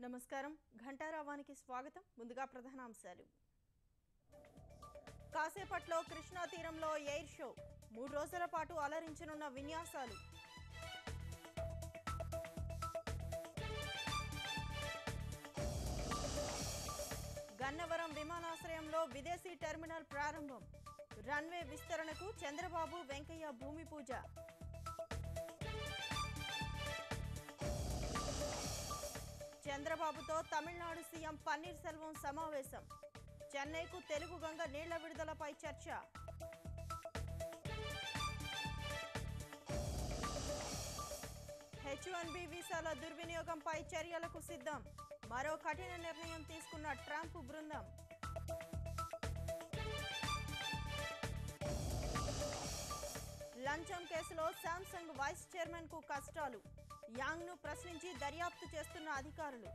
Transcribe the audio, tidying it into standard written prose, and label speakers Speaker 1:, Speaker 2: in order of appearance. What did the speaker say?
Speaker 1: నమస్కారం ఘంటారావానికి స్వాగతం ముందుగా ప్రధానాంశాలు కాసేపట్లో కృష్ణా తీరంలో ఎయిర్ షో 3 రోజుల పాటు అలరించనున్న విన్యాసాలు గన్నవరం విమానాశ్రయంలో విదేశీ టెర్మినల్ ప్రారంభం రన్వే విస్తరణకు చంద్రబాబు వెంకయ్య భూమి పూజ చంద్రబాబుతో తమిళనాడు సీఎం పన్నీర్ సెల్వం సమావేశం చెన్నైకు తెలుగు గంగ నీళ్ల విడుదలపై చర్చ H1B వీసాల దుర్వినియోగంపై చర్యలకు సిద్ధం మరో కఠిన నిర్ణయం తీసుకున్న ట్రంప్ బృందం లంచం కేసులో శాంసంగ్ వైస్ చైర్మన్ కు కష్టాలు యాంగ్ ను ప్రశ్నించి దర్యాప్తు చేస్తున్న అధికారులు